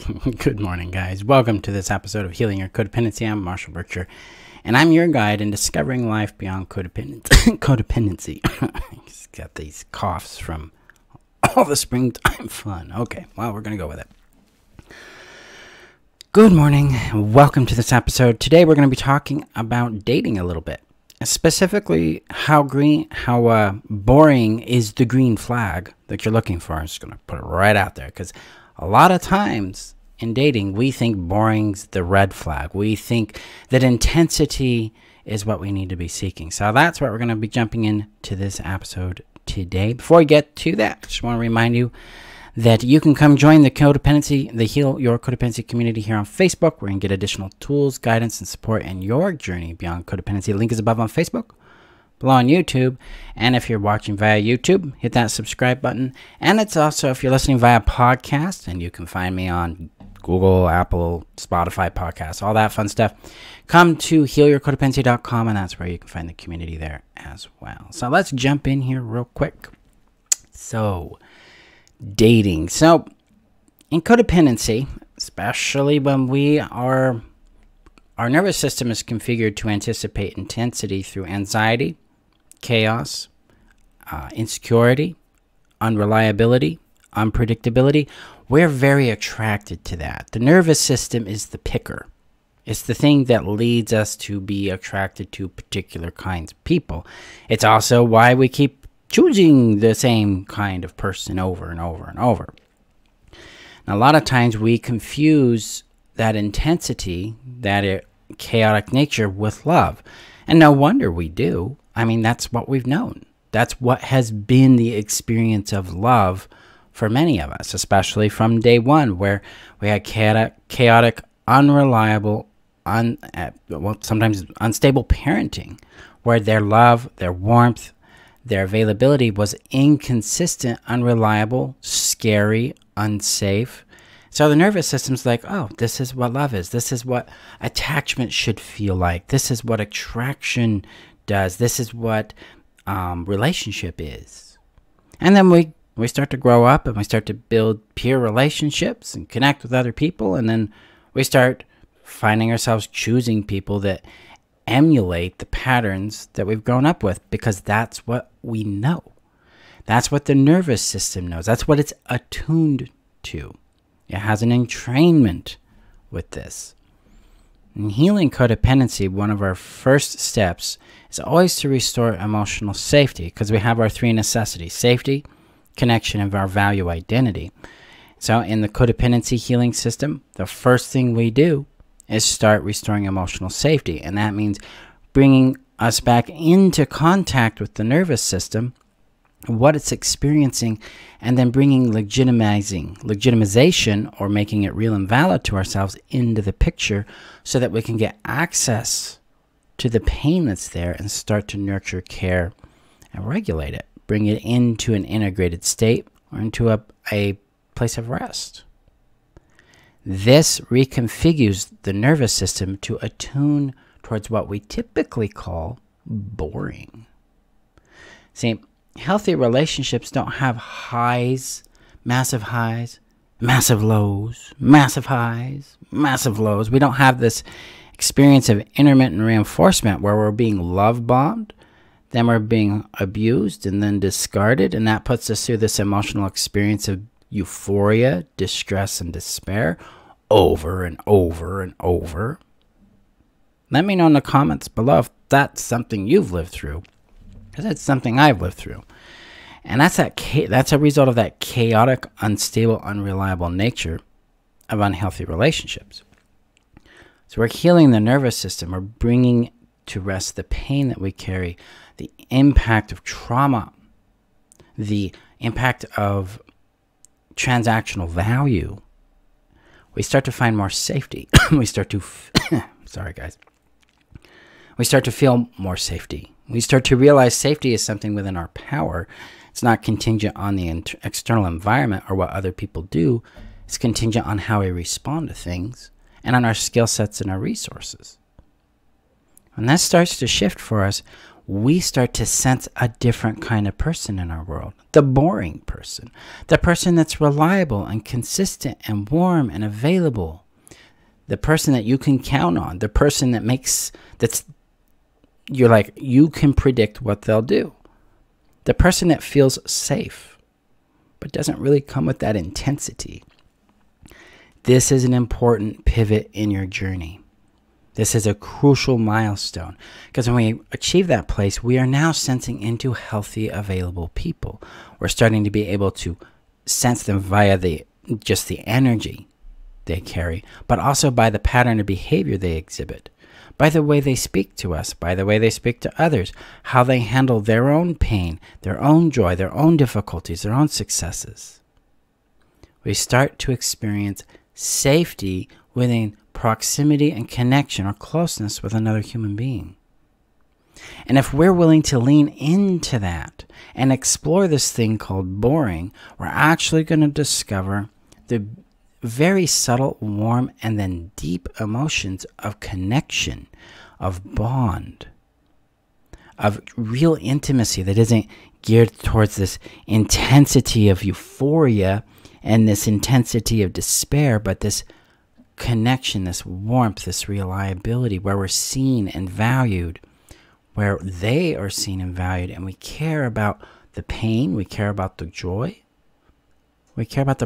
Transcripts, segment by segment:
Good morning, guys. Welcome to this episode of Healing Your Codependency. I'm Marshall Berkshire, and I'm your guide in discovering life beyond codependency. Just got these coughs from all the springtime fun. Okay, well, we're going to go with it. Good morning. Welcome to this episode. Today, we're going to be talking about dating a little bit. Specifically, how boring is the green flag that you're looking for. I'm just going to put it right out there because a lot of times in dating, we think boring's the red flag. We think that intensity is what we need to be seeking. So that's what we're going to be jumping into this episode today. Before we get to that, I just want to remind you that you can come join the Heal Your Codependency community here on Facebook, where you can get additional tools, guidance, and support in your journey beyond codependency. The link is above on Facebook, below on YouTube, and if you're watching via YouTube, hit that subscribe button. And it's also, if you're listening via podcast, and you can find me on Google, Apple, Spotify podcasts, all that fun stuff, come to healyourcodependency.com, and that's where you can find the community there as well. So let's jump in here real quick. So, dating. So, in codependency, especially when our nervous system is configured to anticipate intensity through anxiety, chaos, insecurity, unreliability, unpredictability, we're very attracted to that. The nervous system is the picker. It's the thing that leads us to be attracted to particular kinds of people. It's also why we keep choosing the same kind of person over and over and over. Now, a lot of times we confuse that intensity, that chaotic nature, with love. And no wonder we do. I mean, that's what we've known. That's what has been the experience of love for many of us, especially from day one, where we had chaotic, unreliable, sometimes unstable parenting, where their love, their warmth, their availability was inconsistent, unreliable, scary, unsafe. So the nervous system's like, oh, this is what love is. This is what attachment should feel like. This is what attraction does. This is what relationship is. And then we start to grow up and we start to build peer relationships and connect with other people. And then we start finding ourselves choosing people that emulate the patterns that we've grown up with, because that's what we know. That's what the nervous system knows. That's what it's attuned to. It has an entrainment with this. In healing codependency, one of our first steps is always to restore emotional safety, because we have our three necessities: safety, connection, and our value identity. So in the codependency healing system, the first thing we do is start restoring emotional safety. And that means bringing us back into contact with the nervous system, what it's experiencing, and then bringing legitimization, or making it real and valid to ourselves, into the picture, so that we can get access to the pain that's there and start to nurture, care, and regulate it. Bring it into an integrated state, or into a place of rest. This reconfigures the nervous system to attune towards what we typically call boring. See, healthy relationships don't have massive lows, massive highs, massive lows. We don't have this experience of intermittent reinforcement where we're being love bombed, then we're being abused, and then discarded, and that puts us through this emotional experience of euphoria, distress, and despair over and over and over. Let me know in the comments below if that's something you've lived through, because it's something I've lived through. And that's a result of that chaotic, unstable, unreliable nature of unhealthy relationships. So we're healing the nervous system. We're bringing to rest the pain that we carry, the impact of trauma, the impact of transactional value. We start to find more safety. We start to, sorry guys. We start to feel more safety. We start to realize safety is something within our power. It's not contingent on the external environment or what other people do. It's contingent on how we respond to things and on our skill sets and our resources. When that starts to shift for us, we start to sense a different kind of person in our world. The boring person. The person that's reliable and consistent and warm and available. The person that you can count on. The person you're like, you can predict what they'll do. The person that feels safe, but doesn't really come with that intensity. This is an important pivot in your journey. This is a crucial milestone, because when we achieve that place, we are now sensing into healthy, available people. We're starting to be able to sense them via just the energy they carry, but also by the pattern of behavior they exhibit, by the way they speak to us, by the way they speak to others, how they handle their own pain, their own joy, their own difficulties, their own successes. We start to experience safety within proximity and connection or closeness with another human being. And if we're willing to lean into that and explore this thing called boring, we're actually going to discover the very subtle, warm, and then deep emotions of connection, of bond, of real intimacy that isn't geared towards this intensity of euphoria and this intensity of despair, but this connection, this warmth, this reliability, where we're seen and valued, where they are seen and valued, and we care about the pain, we care about the joy, we care about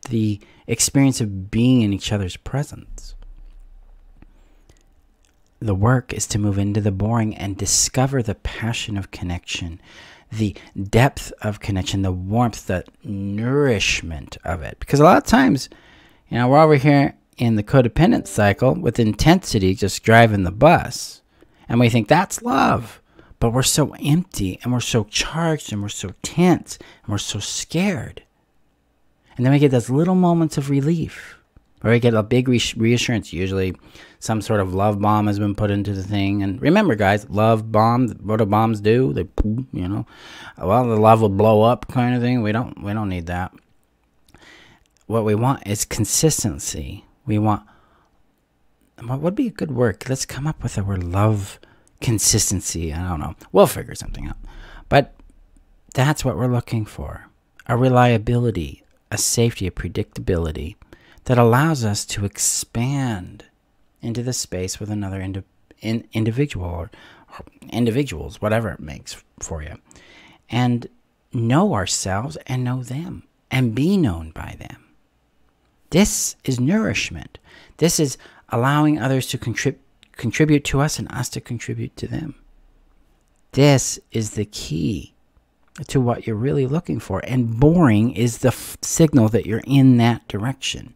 the experience of being in each other's presence. The work is to move into the boring and discover the passion of connection, the depth of connection, the warmth, the nourishment of it. Because a lot of times, we're over here in the codependent cycle with intensity, just driving the bus, and we think that's love. But we're so empty, and we're so charged, and we're so tense, and we're so scared. And then we get those little moments of relief, where we get a big reassurance. Usually some sort of love bomb has been put into the thing. And remember, guys, love bomb, what do bombs do? They, well, the love will blow up kind of thing. We don't need that. What we want is consistency. We want, what would be a good word? Let's come up with the word love consistency. I don't know. We'll figure something out. But that's what we're looking for. A reliability, a safety, a predictability that allows us to expand into the space with another individual or individuals, whatever it makes for you, and know ourselves and know them and be known by them. This is nourishment. This is allowing others to contribute to us and us to contribute to them. This is the key to what you're really looking for. And boring is the signal that you're in that direction.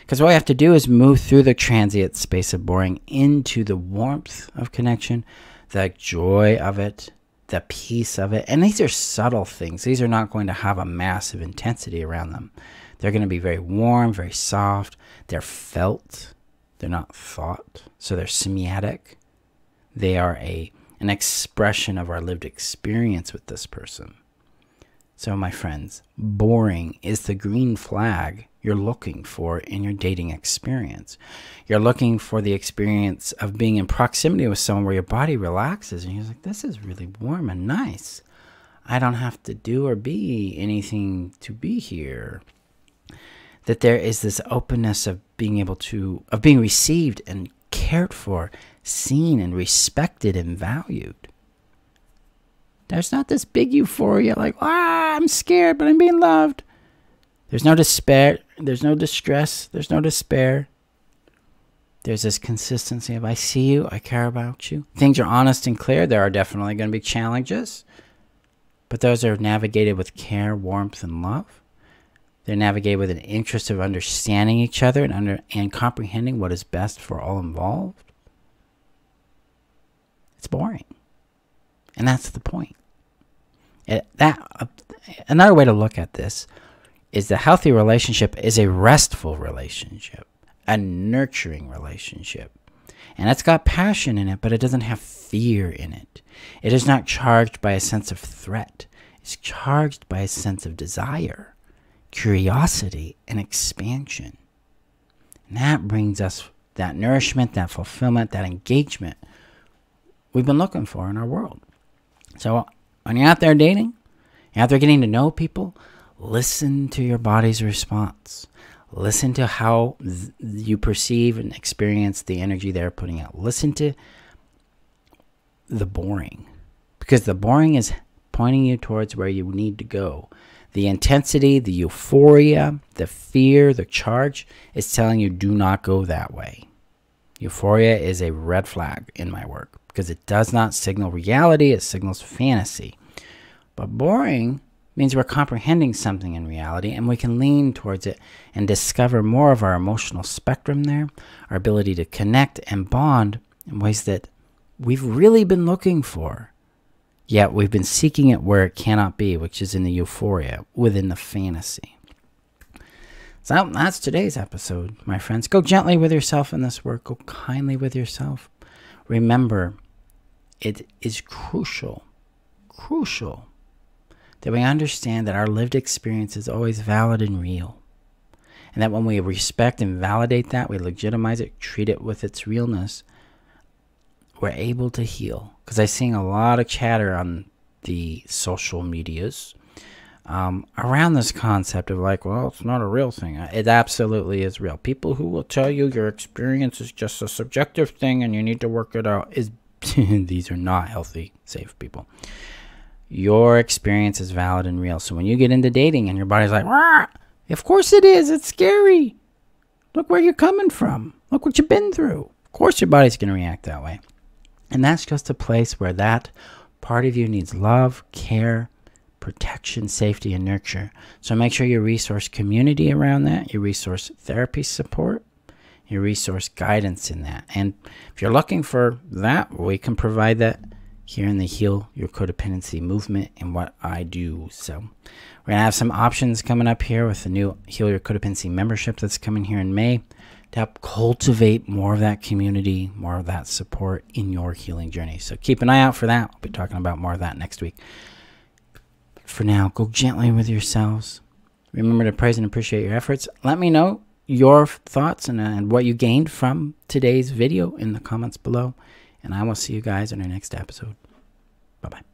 Because what we have to do is move through the transient space of boring into the warmth of connection, the joy of it, the peace of it. And these are subtle things. These are not going to have a massive intensity around them. They're going to be very warm, very soft. They're felt. They're not thought. So they're semiotic. They are an expression of our lived experience with this person. So, my friends, boring is the green flag you're looking for in your dating experience. You're looking for the experience of being in proximity with someone where your body relaxes and you're like, this is really warm and nice. I don't have to do or be anything to be here. That there is this openness of being received and cared for, seen and respected and valued. There's not this big euphoria like, I'm scared, but I'm being loved. There's no despair. There's no distress. There's no despair. There's this consistency of, I see you. I care about you. Things are honest and clear. There are definitely going to be challenges, but those are navigated with care, warmth, and love. They're navigated with an interest of understanding each other and comprehending what is best for all involved. It's boring. And that's the point. Another way to look at this is the healthy relationship is a restful relationship, a nurturing relationship. And it's got passion in it, but it doesn't have fear in it. It is not charged by a sense of threat. It's charged by a sense of desire, curiosity, and expansion. And that brings us that nourishment, that fulfillment, that engagement we've been looking for in our world. So when you're out there dating, you're out there getting to know people, listen to your body's response. Listen to how you perceive and experience the energy they're putting out. Listen to the boring, because the boring is pointing you towards where you need to go. The intensity, the euphoria, the fear, the charge is telling you do not go that way. Euphoria is a red flag in my work because it does not signal reality, it signals fantasy. But boring means we're comprehending something in reality, and we can lean towards it and discover more of our emotional spectrum there, our ability to connect and bond in ways that we've really been looking for. Yet we've been seeking it where it cannot be, which is in the euphoria, within the fantasy. So that's today's episode, my friends. Go gently with yourself in this work. Go kindly with yourself. Remember, it is crucial that we understand that our lived experience is always valid and real. And that when we respect and validate that, we legitimize it, treat it with its realness, we're able to heal. Because I'm seeing a lot of chatter on the social medias around this concept of like, well, it's not a real thing. It absolutely is real. People who will tell you your experience is just a subjective thing and you need to work it out, these are not healthy, safe people. Your experience is valid and real. So when you get into dating and your body's like, rah, of course it is. It's scary. Look where you're coming from. Look what you've been through. Of course your body's going to react that way. And that's just a place where that part of you needs love, care, protection, safety, and nurture. So make sure you resource community around that. You resource therapy support. You resource guidance in that. And if you're looking for that, we can provide that here in the Heal Your Codependency movement and what I do. So we're going to have some options coming up here with the new Heal Your Codependency membership that's coming here in May to help cultivate more of that community, more of that support in your healing journey. So keep an eye out for that. I'll be talking about more of that next week. For now, go gently with yourselves. Remember to praise and appreciate your efforts. Let me know your thoughts and what you gained from today's video in the comments below. And I will see you guys in our next episode. Bye-bye.